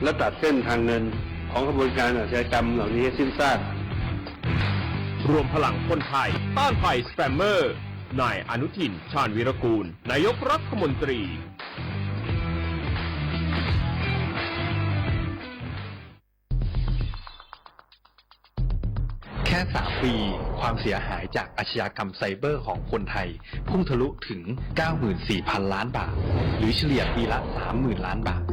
และตัดเส้นทางเงินของกระบวนการอาชญากรรมเหล่านี้ให้สิ้นซากรวมพลังคนไทยต้านภัยสแปมเมอร์นายอนุทิน ชาญวีรกูลนายกรัฐมนตรีแค่3 ปีความเสียหายจากอาชญากรรมไซเบอร์ของคนไทยพุ่งทะลุถึง 94,000 ล้านบาทหรือเฉลี่ยปีละ 30,000 ล้านบาท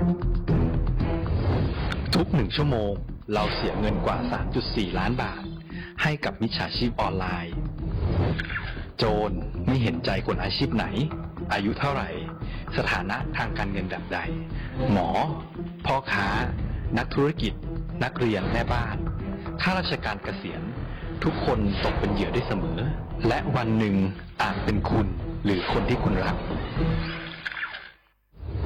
ทุก1 ชั่วโมงเราเสียเงินกว่า 3.4 ล้านบาทให้กับมิจฉาชีพออนไลน์โจรไม่เห็นใจคนอาชีพไหนอายุเท่าไหร่สถานะทางการเงินแบบใดหมอพ่อค้านักธุรกิจนักเรียนแม่บ้านข้าราชการเกษียณทุกคนตกเป็นเหยื่อได้เสมอและวันหนึ่งอาจเป็นคุณหรือคนที่คุณรัก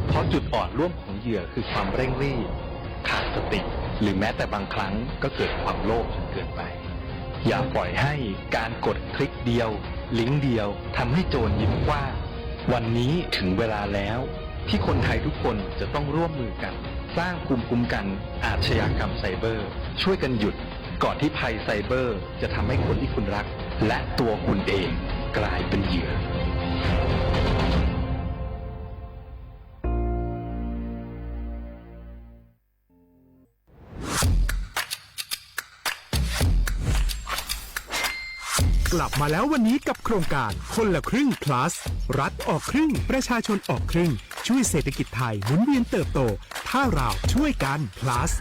เพราะจุดอ่อนร่วมของเหยื่อคือความเร่งรีบขาดสติหรือแม้แต่บางครั้งก็เกิดความโลภจนเกินไปอย่าปล่อยให้การกดคลิกเดียวลิงก์เดียวทำให้โจรยิ้มกว้างวันนี้ถึงเวลาแล้วที่คนไทยทุกคนจะต้องร่วมมือกันสร้างภูมิคุ้มกันอาชญากรรมไซเบอร์ช่วยกันหยุดก่อนที่ภัยไซเบอร์จะทำให้คนที่คุณรักและตัวคุณเองกลายเป็นเหยื่อกลับมาแล้ววันนี้กับโครงการคนละครึ่ง plus รัฐออกครึ่งประชาชนออกครึ่งช่วยเศรษฐกิจไทยหมุนเวียนเติบโตถ้าเราช่วยกัน plus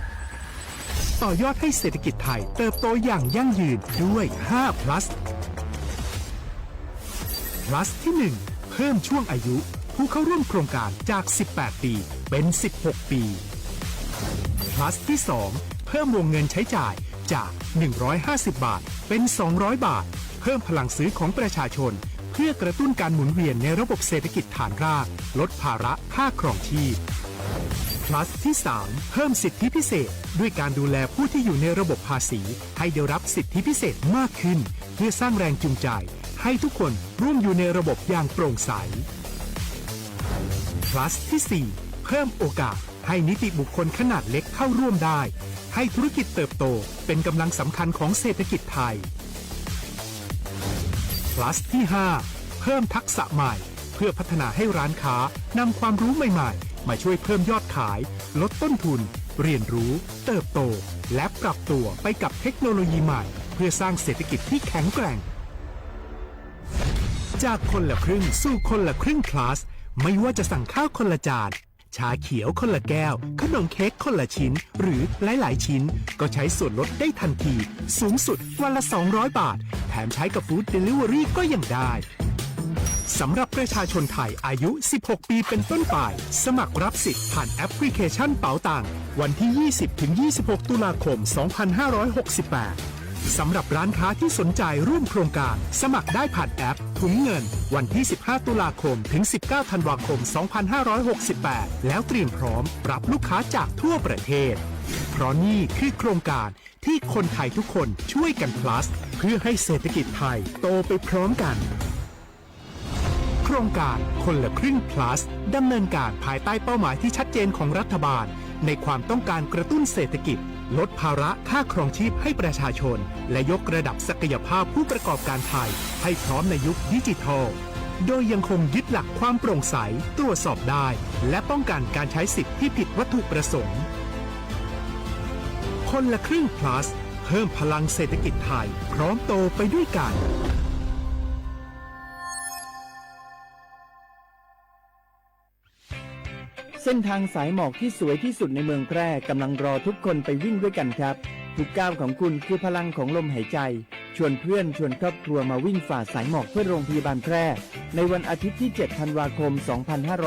ต่อยอดให้เศรษฐกิจไทยเติบโตอย่างยั่งยืนด้วย5 plus plus ที่ 1 เพิ่มช่วงอายุผู้เข้าร่วมโครงการจาก18 ปีเป็น16 ปี plus ที่ 2 เพิ่มวงเงินใช้จ่ายจาก150 บาทเป็น200 บาทเพิ่มพลังซื้อของประชาชนเพื่อกระตุ้นการหมุนเวียนในระบบเศรษฐกิจฐานรากลดภาระค่าครองชีพ plus ที่ 3 เพิ่มสิทธิพิเศษด้วยการดูแลผู้ที่อยู่ในระบบภาษีให้ได้รับสิทธิพิเศษมากขึ้นเพื่อสร้างแรงจูงใจให้ทุกคนร่วมอยู่ในระบบอย่างโปร่งใส plus ที่ 4 เพิ่มโอกาสให้นิติบุคคลขนาดเล็กเข้าร่วมได้ให้ธุรกิจเติบโตเป็นกำลังสำคัญของเศรษฐกิจไทย plus ที่ 5 เพิ่มทักษะใหม่เพื่อพัฒนาให้ร้านค้านำความรู้ใหม่ๆมาช่วยเพิ่มยอดขายลดต้นทุนเรียนรู้เติบโตและปรับตัวไปกับเทคโนโลยีใหม่เพื่อสร้างเศรษฐกิจที่แข็งแกร่งจากคนละครึ่งสู่คนละครึ่ง plus ไม่ว่าจะสั่งข้าวคนละจานชาเขียวคนละแก้วขนมเค้กคนละชิ้นหรือหลายๆชิ้นก็ใช้ส่วนลดได้ทันทีสูงสุดวันละ200 บาทแถมใช้กับฟู้ดเดลิเวอรี่ก็ยังได้สำหรับประชาชนไทยอายุ 16 ปีเป็นต้นไปสมัครรับสิทธิ์ผ่านแอปพลิเคชันเป๋าตังวันที่ 20-26 ตุลาคม 2568 สำหรับร้านค้าที่สนใจร่วมโครงการสมัครได้ผ่านแอปถุงเงินวันที่ 15 ตุลาคมถึง 19 ธันวาคม 2568 แล้วเตรียมพร้อมรับลูกค้าจากทั่วประเทศเพราะนี่คือโครงการที่คนไทยทุกคนช่วยกัน plus เพื่อให้เศรษฐกิจไทยโตไปพร้อมกันโครงการคนละครึ่ง plus ดำเนินการภายใต้เป้าหมายที่ชัดเจนของรัฐบาลในความต้องการกระตุ้นเศรษฐกิจลดภาระค่าครองชีพให้ประชาชนและยกระดับศักยภาพผู้ประกอบการไทยให้พร้อมในยุคดิจิทัลโดยยังคงยึดหลักความโปร่งใสตรวจสอบได้และป้องกันการใช้สิทธิที่ผิดวัตถุประสงค์คนละครึ่ง plus เพิ่มพลังเศรษฐกิจไทยพร้อมโตไปด้วยกันเส้นทางสายหมอกที่สวยที่สุดในเมืองแพร่กำลังรอทุกคนไปวิ่งด้วยกันครับทุกก้าวของคุณคือพลังของลมหายใจชวนเพื่อนชวนครอบครัวมาวิ่งฝ่าสายหมอกเพื่อโรงพยาบาลแพร่ในวันอาทิตย์ที่ 7 ธันวาคม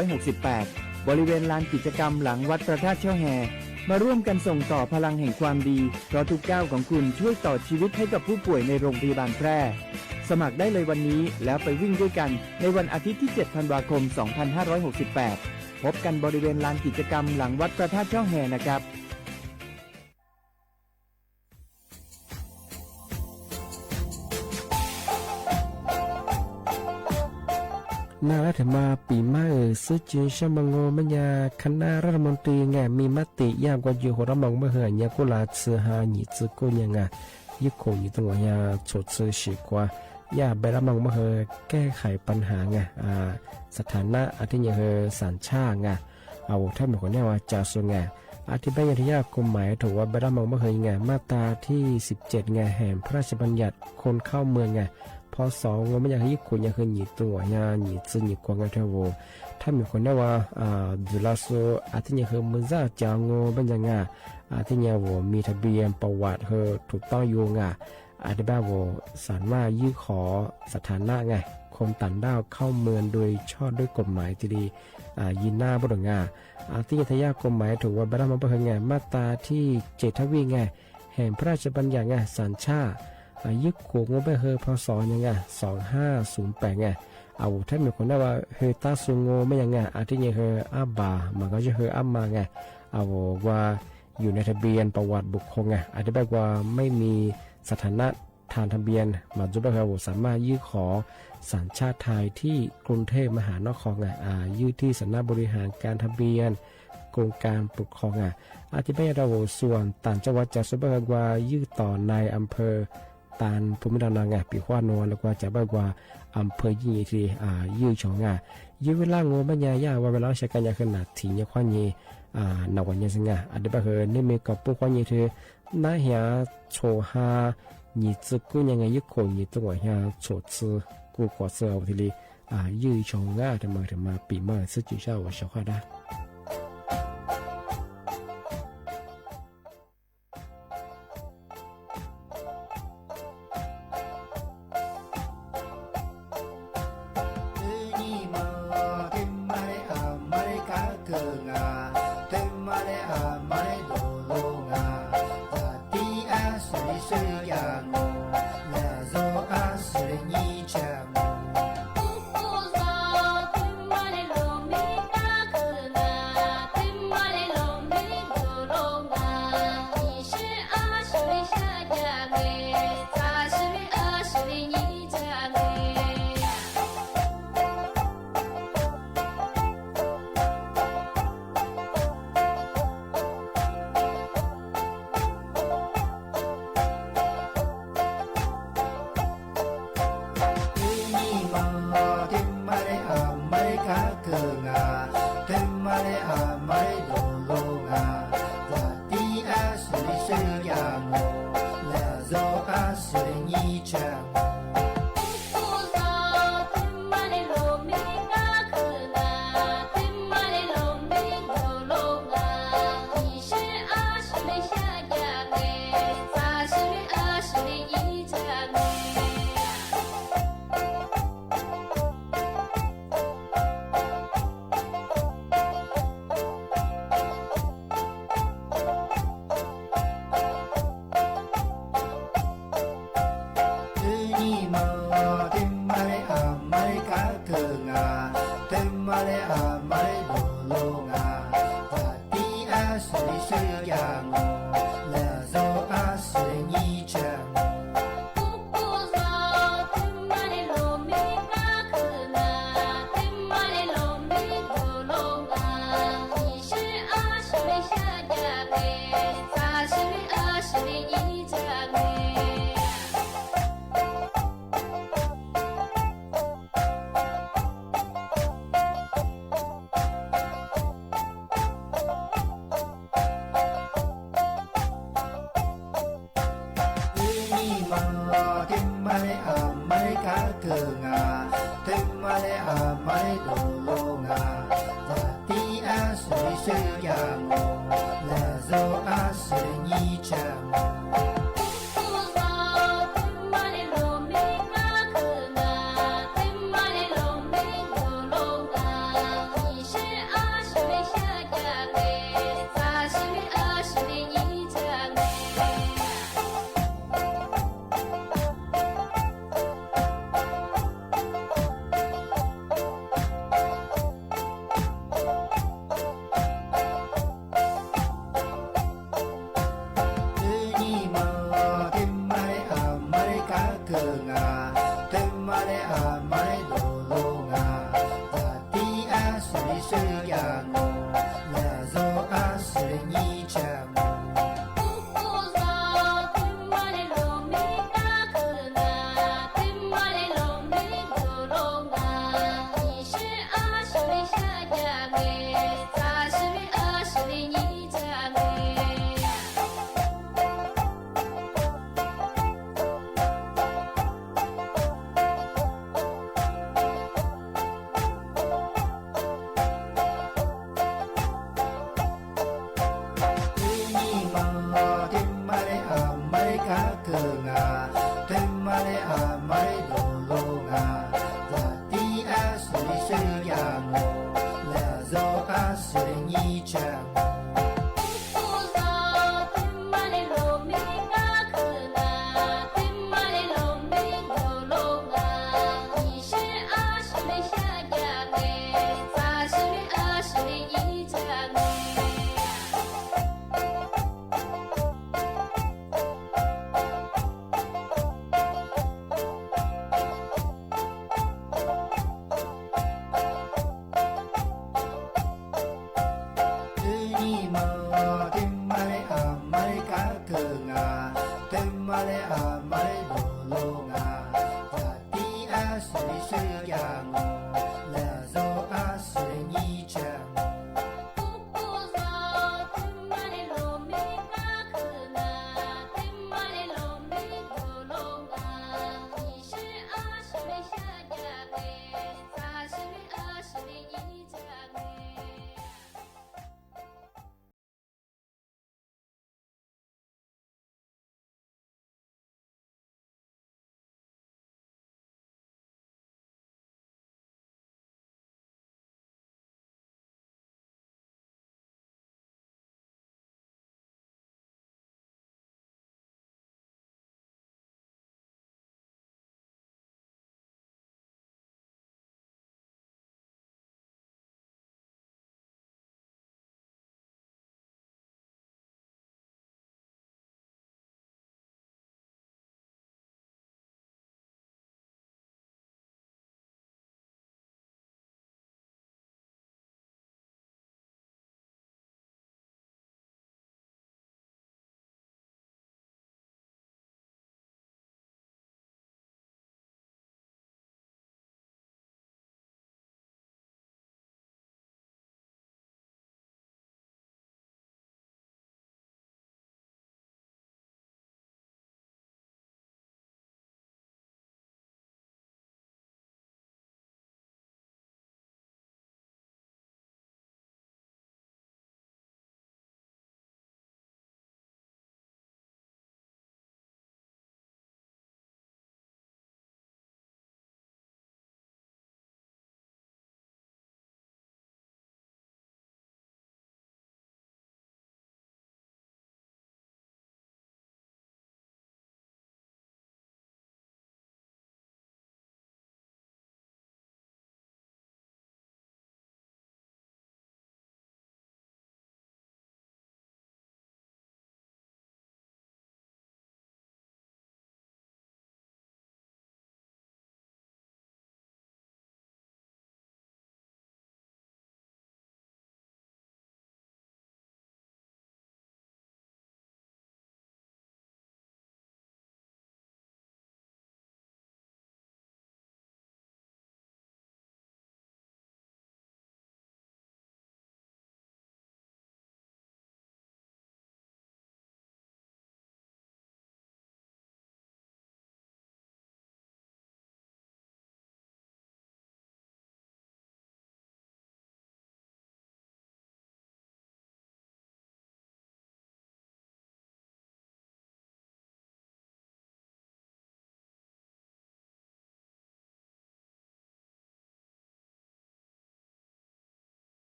2568 บริเวณลานกิจกรรมหลังวัดพระธาตุช่อแฮมาร่วมกันส่งต่อพลังแห่งความดีเพราะทุกก้าวของคุณช่วยต่อชีวิตให้กับผู้ป่วยในโรงพยาบาลแพร่สมัครได้เลยวันนี้แล้วไปวิ่งด้วยกันในวันอาทิตย์ที่ 7 ธันวาคม 2568 พบกันบริเวณลานกิจกรรมหลังวัดพระธาตุช่อแฮนะครับ นารัฐมาปีมาซื้อจีชมังโงมัญญาคณะรัฐมนตรีไงมีมติยากกว่าอยู่หัวรำมองเมื่อเหือนยากุลาซื้อหาหนีซื้อกุยังไงยึดโขอยู่ตรงยาชดซื้อฉีกว่ายาไปรับมองเมื่อเหือแก้ไขปัญหาไงสถานะอาทิตย์เหือสัญชาติไงเอาถ้าเหมือนคนนี้ว่าจะส่งไงอธิบายที่ยากกฎหมายถูกว่าไปรับมองเมื่อเหือไงมาตราที่17ไงแห่งพระราชบัญญัติคนเข้าเมืองไงพอสองงไม่อยากให้ญี่ปุ่นอยากให้หนีตัวยาหนีซึหนีกวางไงเท่าโวถ้ามีคนได้ว่าดูแลโซอาทิตย์เนี่ยคือมันจะจางงเป็นยังไงอาทิตย์เนี่ยโวมีทะเบียนประวัติเธอถูกต้องอยู่ไงอาทิตย์บ้าโวสารว่ายื่นขอสถานะไงคนต่างด้าวเข้าเมืองโดยชอบด้วยกฎหมายที่ดียินหน้าบุตรงาอาทิตย์ทยากฎหมายถูกว่าบรรดามันเป็นไงมาตราที่7ทวีไงแห่งพระราชบัญญัติไงสัญชาติยึดขวงงไปเฮอพศยังไง2508ไงเอาถ้ามีคนได้ว่าเฮตาซุงโงไม่ยังไงอาทิตย์เนี่ยเฮอาบามันก็จะเฮอามาไงเอาว่าอยู่ในทะเบียนประวัติบุคคลไงอธิบายว่าไม่มีสถานะทางทะเบียนมาจุดเฮาสามารถยื่นขอสัญชาติไทยที่กรุงเทพมหานครไงยื่นที่สำนักบริหารการทะเบียนกรมการปกครองอธิบายเราส่วนต่างจังหวัดจะสุบกว่ายื่นต่อในอำเภอตานภูมิลำเนาไงปีขวานวลแล้วก็จะบอกว่าอำเภอยี่ทียืดชงยืดเวลางูบรรยายว่าเวลาใช้การยาขนาดถี่เนี่ยขวานยีนวันยังสิงอันเดียบเฮนี่มีกับปุ๊กขวานยีเธอน่าเหียโชฮาหยีซึกุยังไงยึดโขยีตัวเหียโชซึกูกว่าเสือทีลียืดชงแต่มาปีมาซื้อจุดเช้าว่าเช้าข้าได้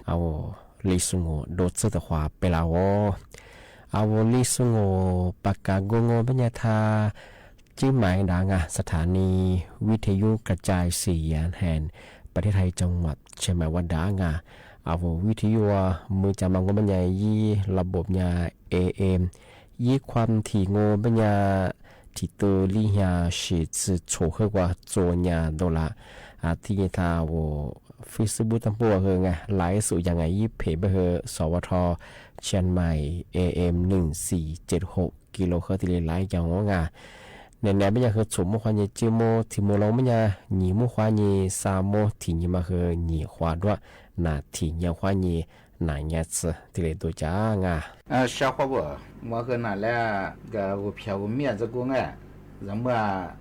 เอาลิสุงโอโดดเสตขวาเปลาวเอาลิสุงโอปากกาโกโงปัญญาทาจิ้มหมายดังสถานีวิทยุกระจายเสียงแห่งประเทศไทยจังหวัดเชียงใหม่วันดังเอาวิทยุมือจำมังโงปัญญายี่ระบบยา AM ยี่ความถี่โงปัญญาที่ตัวลิฮาสิจะโชว์ให้ว่าโจญาโดละที่ทาวFacebook ตั้งปัวเฮงไลฟ์สู่ยังไงยี่เพจไปเฮสวทเชียงใหม่ AM 1476กิโลเฮิรตซ์ไลฟ์อย่างงในแนวไม่อยากเฮสมมุขวานจิโมที่โมลงไม่อยากหนีมุขวานสามโมที่นี่มาเฮหนีขวาด้วยนาที่ยังขวานนายยัดที่เลยตัวจ้าง小伙伴，我和那来个我票我面子过哎，什么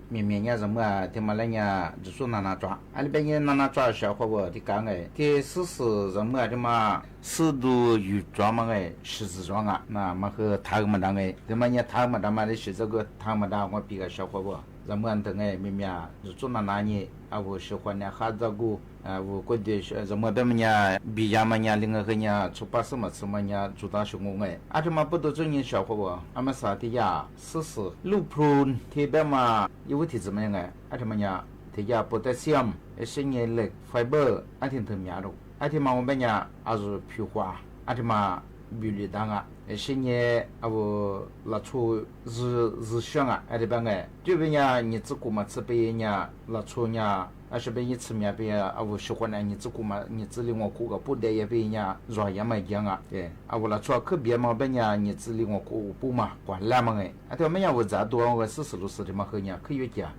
面年什么，他妈来年就说哪抓，俺那边人哪抓小伙伴的干哎，的什么的嘛，适度有抓嘛哎，十字抓啊，那么和他们当哎，他妈人他们当嘛的是这个他们当我比个小伙伴，什么等哎面就说哪年啊我喜欢的哈子个。我过去什么别么呀，比呀么呀，另外个呀，出把什么什么呀，做大学工哎，这么不都做人小伙不？俺们啥的呀，路普特别嘛，有题怎么样哎？这么呀，这呀potassium，是呢类 fiber，挺特别的，这么我们呀，是皮花，这么比例大啊。是呢，我拉出日香啊，这边哎，这边呀，你自古嘛，这边呀，拉出呀。是被一次面被我喜欢的你自古嘛，你自里我过个不得也被人家热也没讲啊，对，我来说可别嘛被人家你自里我过不嘛，管烂嘛哎，对么样我咋多我40的嘛和人家可以讲，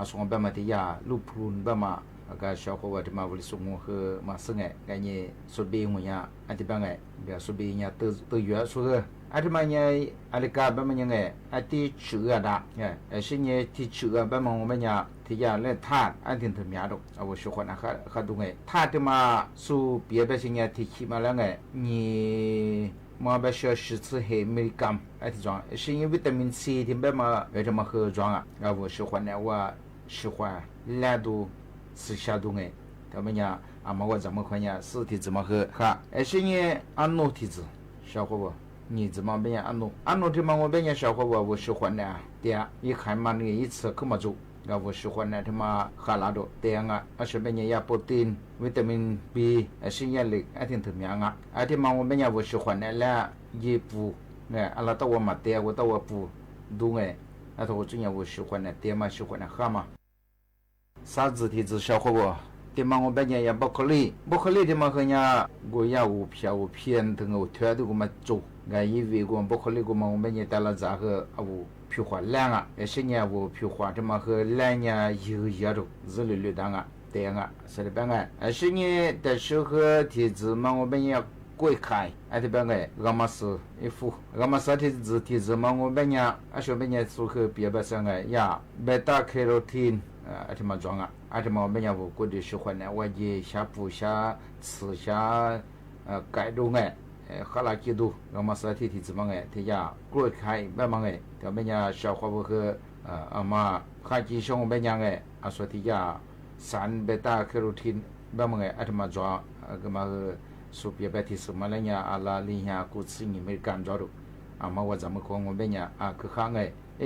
说我别嘛的呀，路普别嘛。个小伙伴嘛，为了送我和嘛生哎，个你说别我呀，这边哎，别说别人家都约说个。这么呢，这个别么呢哎，第吃的哎，是呢第吃的别么我们呢，这家来谈，挺特别的，我喜欢那哈东哎，他的嘛说别些呢提起嘛那个你。嘛别说是吃黑美感，这种是因为维他命 C 的别嘛为什么喝装啊？我喜欢的，我喜欢懒惰吃下东哎，他们呀，嘛我怎么看呀？是的怎么喝哈？是呢安诺体质，小伙伴。你怎么变安诺的嘛？我变小伙伴，我喜欢的，对呀，一看嘛，那一次可么做，我喜欢的他妈哈拉多，对呀，是变也不丁，维他命 B， 是也类，挺特别啊，这嘛我变我喜欢的啦，也不，阿拉到我嘛对，我到我不，懂哎，头我最近我喜欢的，对嘛喜欢的哈嘛，啥子体质小伙伴？对嘛我变也不可理的嘛和人家我也无偏等我推的我们做。因为我不可能我们也带了这个皮花烂啊，是呢我皮花这么和烂呢有的日绿的啊，对啊，是的边啊，是呢的时候体质嘛我们也贵开，这边我们是一副，我们是体质嘛我们呢，说边呢适合别的上呀，贝塔卡罗汀这么装啊，这么我们也我过去喜欢呢，我也下补下吃下改动哈拉基督，我们是体质嘛这呀贵开别嘛他们呀小伙伴和嘛哈基兄我们呀说这呀3贝塔卡罗汀别嘛这么装，个嘛说别别提示嘛了呀阿拉里呀古吃你没感着的，嘛我怎么讲我们呀去看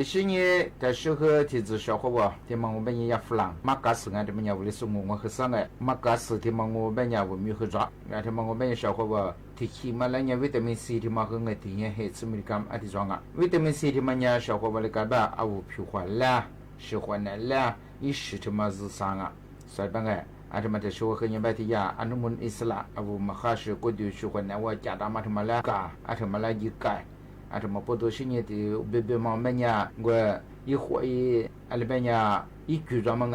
是呢在时候体质小伙伴，他们我们也弗朗，马嘎斯这么呀为了送我和上马嘎斯他们我们呀我没去抓，他们我们小伙伴。提起嘛了呀，维他命 C 的嘛和我体验黑吃米干这种维他命 C 的嘛呀，小伙伴的干吧，皮花啦，喜欢的啦，一时他妈是啥所以吧这么的说和人白的呀，那么意思啦，嘛还是过去喜欢的，我家他妈他妈啦干，他妈啦一改，这么不多些年的别嘛么呀，我一会那边呀。一举装嘛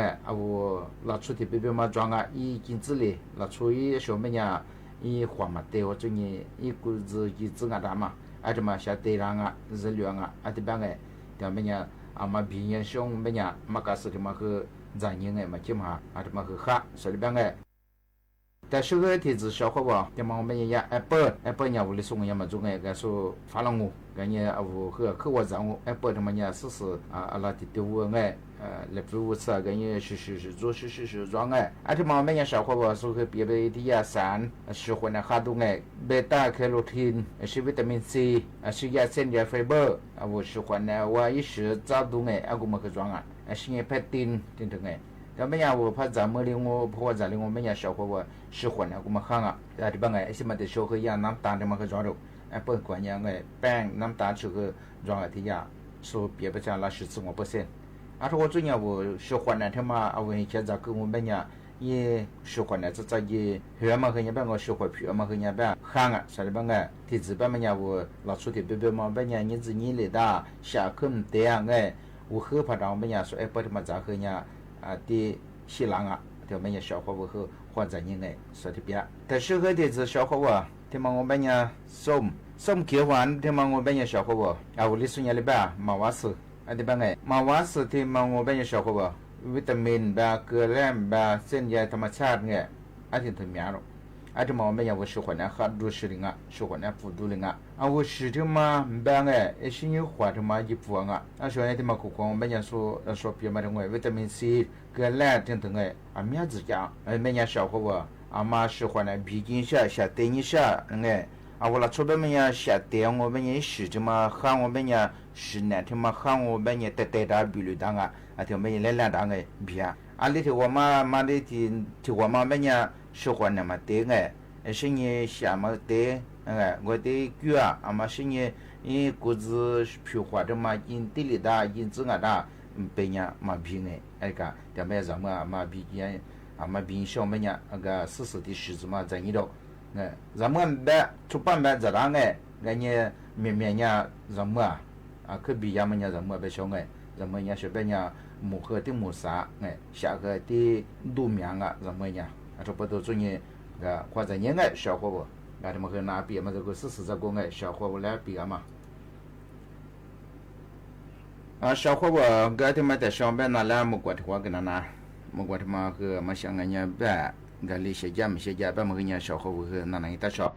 拉出的别嘛装一金子里拉出一小么呀。花嘛对我最近一股子一子大嘛，这么下对上日料这边他们呀嘛平原上我们呀嘛开始他们和咱人嘛起码这么和哈，所以边但是个体质小伙伴，他们我们也Apple呀为了送我嘛做个说发了我，人家和我让我Apple他们呀试阿拉的对我来如此个也是做是装哎，而且嘛没人小伙伴说去别别的亚酸，喜欢的哈东哎，贝塔卡罗汀，是维他命 C， 是亚碘亚 fiber， 我喜欢的我也是早东哎，我们去装啊，是也拍丁等等哎。但没人我怕咱们的我怕咱的我没人小伙伴喜欢的我们看啊，啊这帮哎，是么的小伙样น้ำตาล的嘛去装肉，哎不管样哎，แป้งน้ำตาล去装啊的呀，说别不讲了14%。啊，我最近我喜欢的他妈，我现在跟我们家也喜欢的，这也学嘛和人家我喜欢学嘛和人家喊啊，啥的帮个，提子帮么家我老出去别嘛，帮人日子你来的，下课这样哎，我很怕让我们家说哎，不他妈咋和人家啊的西郎啊，他们家小伙我和换着人哎，说的别，但是和的是小伙我，他妈我们家送结婚，他妈我们家小伙我，啊我里孙家里边马瓦斯。อันที่บางไงมาว่าสุดที่มองว่าเป็นอย่างเช่นว่าวิตามินแบบเกลือแร่แบบเส้นใยธรรมชาติไงอันที่ถึงมีอะไรอันที่มองเป็นอย่างว่าสุขเนี่ยขาดดูสิลิงอ่ะสุขเนี่ยฟูดูลิงอ่ะเอาว่าสิ่งที่มาบางไงไอ้สิ่งที่ขวาที่มาหยิบฟังอ่ะอันส่วนที่มาคุกคองเป็นอย่างส่วนเพียงมาถึงไงวิตามินซีเกลือแร่ถึงไงอันมีอะไรจ้ะไอ้เป็นอย่างเช่นว่าอามาสุขเนี่ยบีกินชาเตนิชาไง啊，我那出边么呀？下电我们也是这么喊我们呀，是那天嘛喊我们呀，带到比率当啊，啊，天么来两当个比啊，啊，里头我嘛的提我嘛么呀，喜欢那么对个，是你下么对，我的狗啊，啊嘛是你骨子皮花的嘛，因地里大，因子啊大，被人嘛比个，哎个，天么什么嘛比人，啊嘛比小么呀，那个40的柿子嘛在里头。咱们的出版版这样哎，人家面呀什么啊？可比呀么呀什么别小哎，什么呀是别呀木盒的木沙哎，下个的路面啊什么呀？啊这不都做呢个或者人哎小伙不？啊他们和那比嘛这个40这个哎小伙不来比嘛？啊小伙不，个他们在上班那来木过的话跟那拿，木过他妈和嘛想人家办。个里些家把么个人小伙和那一大少。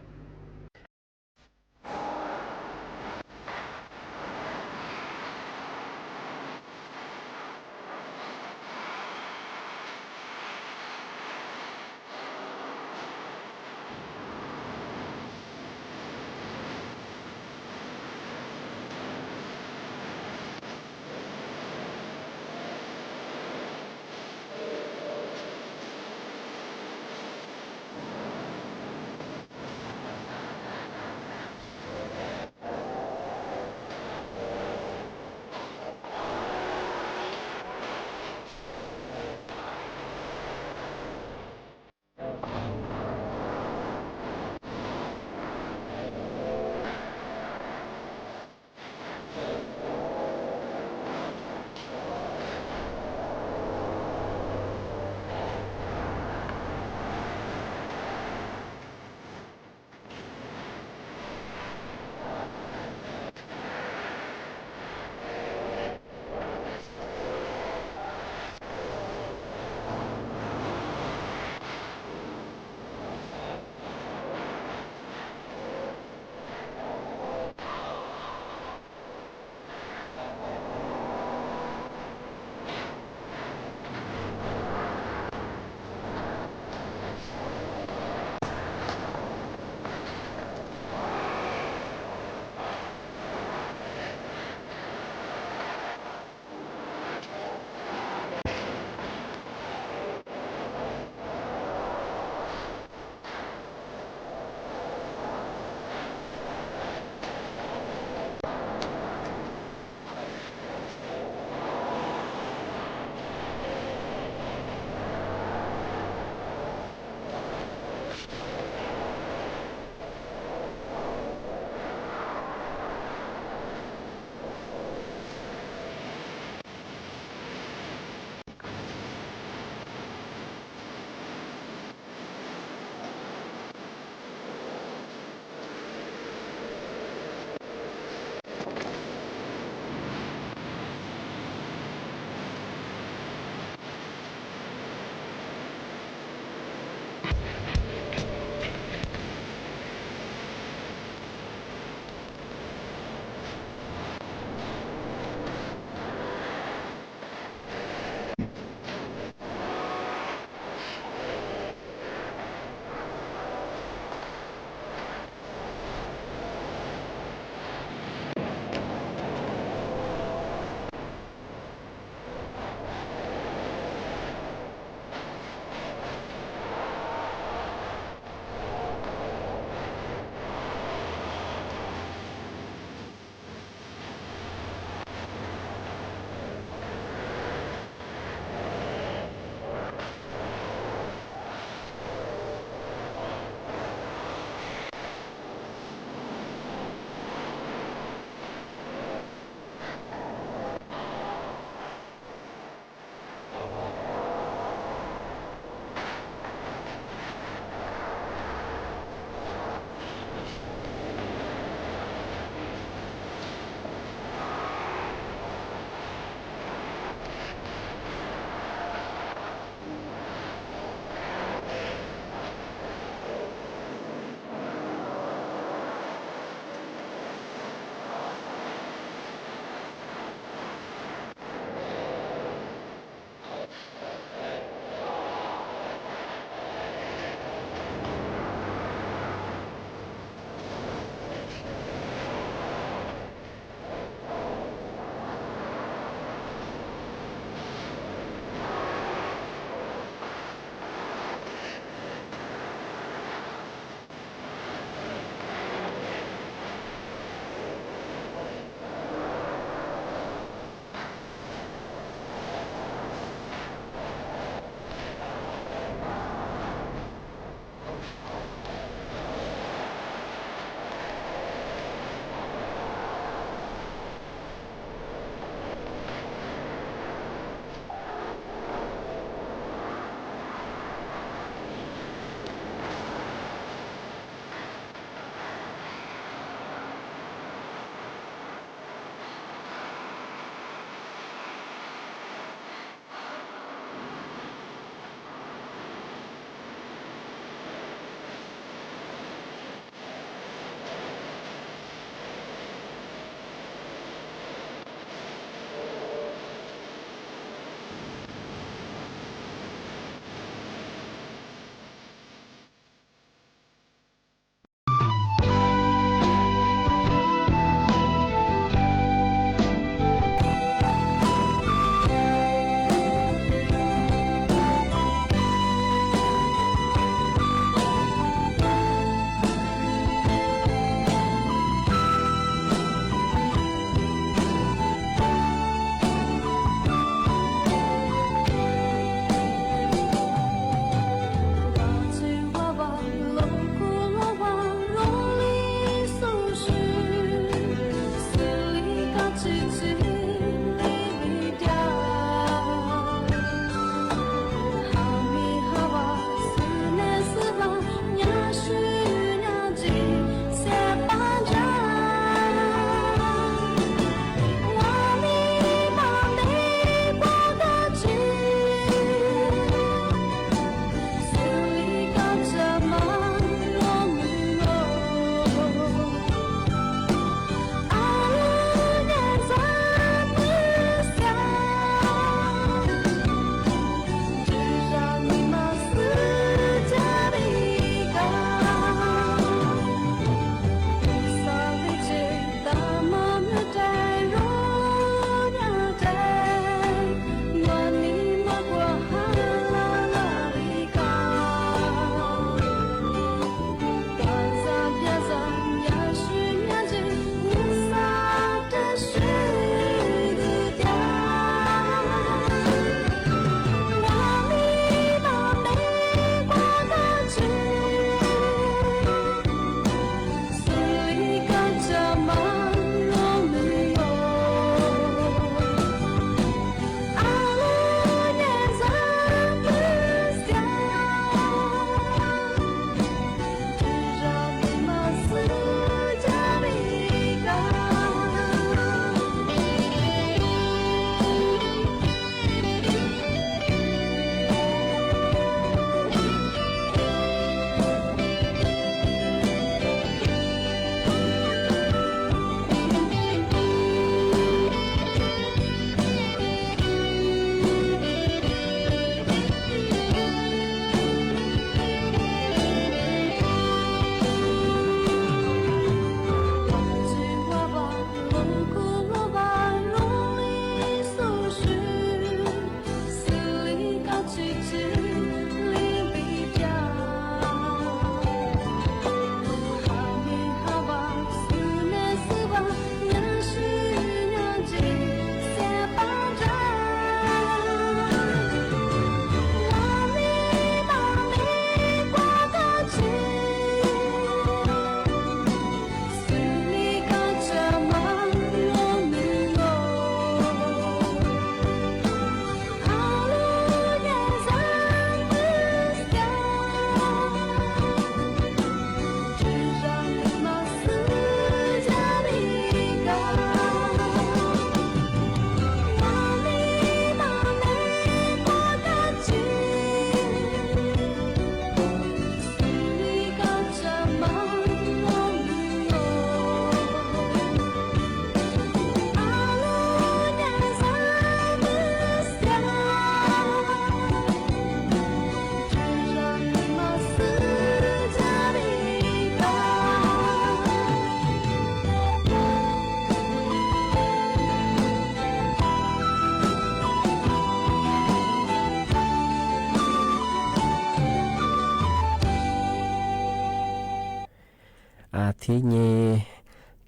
ทีนี้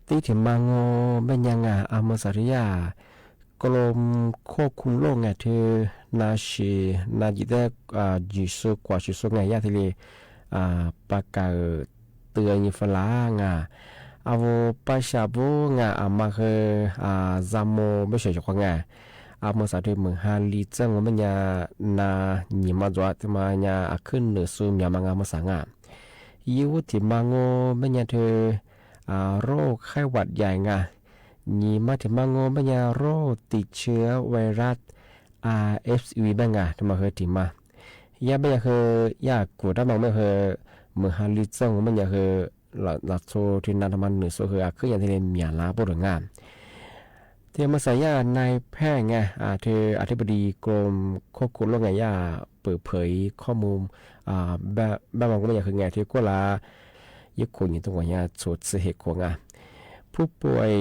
ที่ถึงมังโงเป็นยังไงมสริยากรมควบคุมโรคไงเธอนาชีนาจิตจิสุกว่าจิสุไงยาทีเลประกาศเตือนยิฟลางเอาปัชาบุงมาคือจามโมไม่ใช่จังไงมาสาธิตเมืองฮาลีจังมันยานาหนีมาจวดมายาขึ้นเหนือซูมยามางามาสังยูที่มังโงมันยาเธอโรคไข้หวัดใหญ่นีมาถึงมังโงมันยาโรคติดเชื้อไวรัสRSV บ้างทำไมเคยถึงมายาไม่เคยยากกว่าถ้ามังไม่เคยเมืองฮาลีจังมันยาเคยหลักโซที่นาทมันเหนือโซเคยขึ้นอย่างที่เรียนมีลาบุรุษงานเทมาสายานายแพทย์เธออธิบดีกรมควบคุมโรคเปิดเผยข้อมูลแบบมันก็ไม่อยากคือที่ก็ลายึดคนอยู่ตรงนี้สดเหตุของผู้ป่วย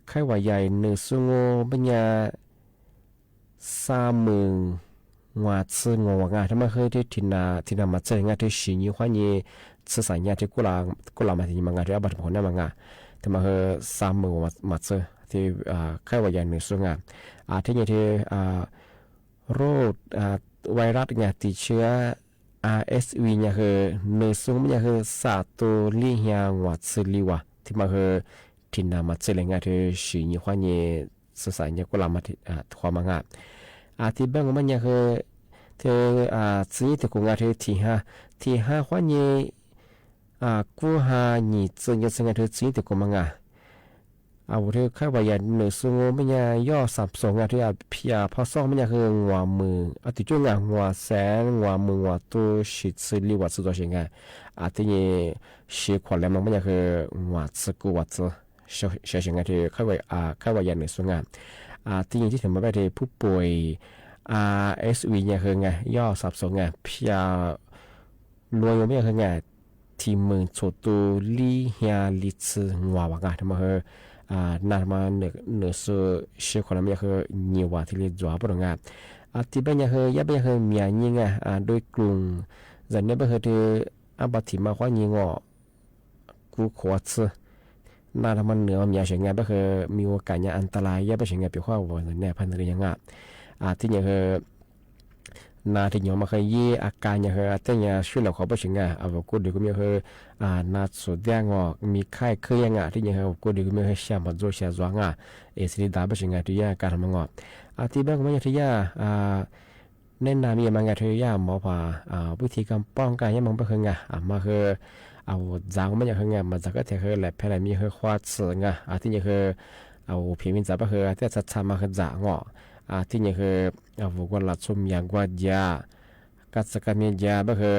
ไข้หวัดใหญ่หนึ่งสุงโงปัญญา30,000ว่าซึ่งงทำไมเคยที่ที่นามาเจอที่สิ่งนี้ความนี้สื่อสารที่ก็ลามาที่มันที่อาบัติผลนั่นมันทำไมเคย30,000มาเจอที่ไข้หวัดใหญ่หนึ่งสุงที่นี่ที่โรคไวรัสติดเชื้อRSV คือหนึ่งสุงมันคือสาตัวลิฮยางวัดสิลิวะที่มาคือที่นามาเจริญที่สิ่งนี้ความนี้สื่อสารก็ลามาที่ความมันที่บางมันคือที่สิ่งที่กูที่ห้าความนี้กูหานี่จึงจะสิ่งที่สิ่งที่กูมันที่แค่ว่าอย่างหนึ่งสุงมันย่อสับสนที่พิยาพอซ่อมันคือหัวมือที่จุ่งหัวแสนหัวมือหัวตัวชิดสิลิวัดสุดตัวเองที่นี่ชีขวัญแล้วมันคือหัวสกุวัดสุเสียเองที่แค่ว่าอย่างหนึ่งสุงที่นี่ที่ถึงมาไปที่ผู้ป่วย RSV คือย่อสับสนพิยารวยไม่คือที่มือสุดตัวลิเฮียลิซหัวว่างทำไมคือนามาเนื้อสูเชื่อคนละมีคือเงียวที่เรียกจัวปรงที่เป็นยังคือยาเป็นยังคือมีอย่างนี้โดยกลุ่มจะเนี่ยเป็นคือบัติมาความยิงกูขวดนาทำมันเนื้อมีอย่างเงี้ยเป็นคือมีโอกาสอันตรายยาเป็นอย่างเงี้ยเป็นข้อว่าเนี่ยพันธุ์อะไรอย่างที่เนี่ยคือนาที่ยังมาเคยยี่อาการยังคือแต่ยังช่วยเหลือเขาไปถึงกูเดี๋ยวก็มีคือนาสุดแดงมีไข้เคยที่ยังคือกูเดี๋ยวก็มีคือเชื่อมันจะเชื่อจวงสิริดาไปถึงที่ยังการทำงานที่บางคนยังที่เน้นนามีมันที่ยังหมอผ่าวิธีการป้องกันยังมันไปคือมาคือจางมันยังคือมันจะก็เทคือแหละแพ้มีคือควาดเสือที่ยังคือเพียงมินจะไปคือที่จะทำมาคือจางที่นี่คือบุคคลหลักสุ่มอย่างกว่าญากัสกามีญาบ่คือ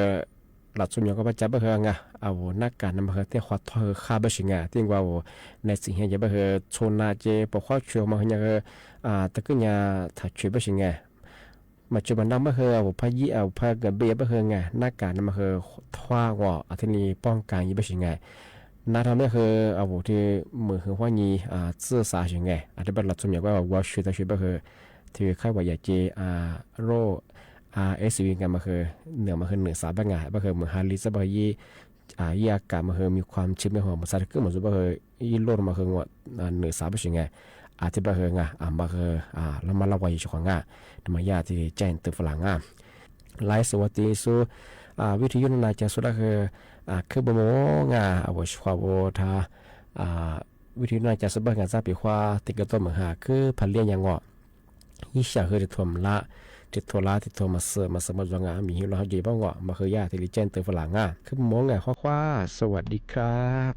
หลักสุ่มอย่างก็ปัจจัยบ่คือนักการนำบ่คือที่ขวัดทอค่าบ่สิที่ว่าในสิ่งที่บ่คือชนนาเจปกข้อช่วยมาคือตะกึญาถ้าช่วยบ่สิมาจุบันนั้นบ่คือพายีพากระเบียบ่คือนักการนำบ่คือทว่าที่นี่ป้องกันบ่สินาทำได้คือที่มือคือว่านี้ซื่อสาสิที่เป็นหลักสุ่มอย่างว่าช่วยแต่ช่วยบ่คือที่ไข้หวัดใหญ่โรคRSV กันมาคือเหนือมาคือเหนือสาบงาบ่คือเหมือนฮาริสบ่คือยี่อากาศมาคือมีความชื้นในหัวมันสัตว์คือเหมือนบ่คือยี่โลดมาคือว่าเหนือสาบ่สิที่บ่คือมาคือแล้วมาละวัยอยู่ของธรรมยาที่แจ้งตึกฝรั่งหลายสวัสดีสู่วิทยุนาจะสุดคือบ่มชควาบ่ทาวิทยุนาจะสุดบ่ซาปีควาติกต้มคือพันเลี้ยงยังยี่ชาคือที่ทวมละที่ทวละที่ทวมาเสือมาสมัครงานมีหิวเราดีบ้างมาคือยาที่ลิเจนเตอร์ฝรั่งคือมองข้อสวัสดีครับ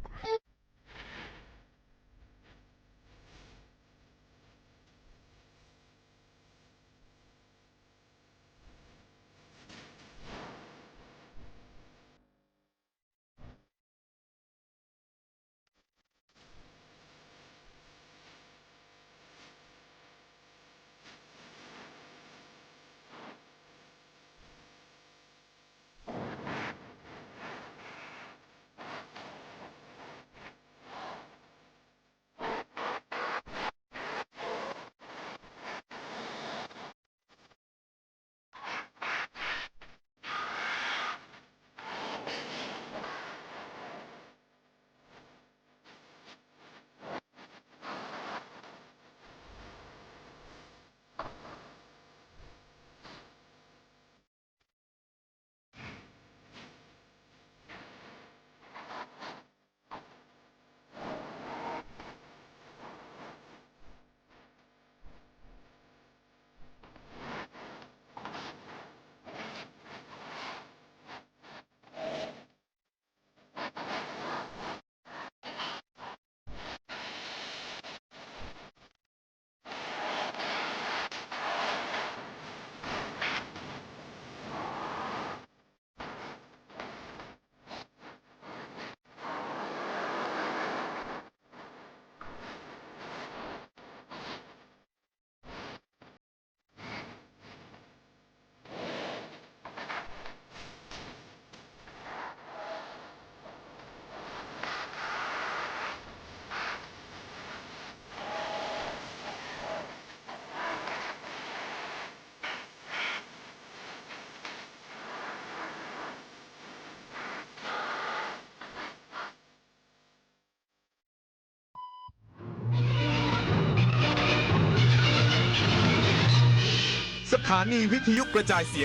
ถานีวิทยุกระจายเสียง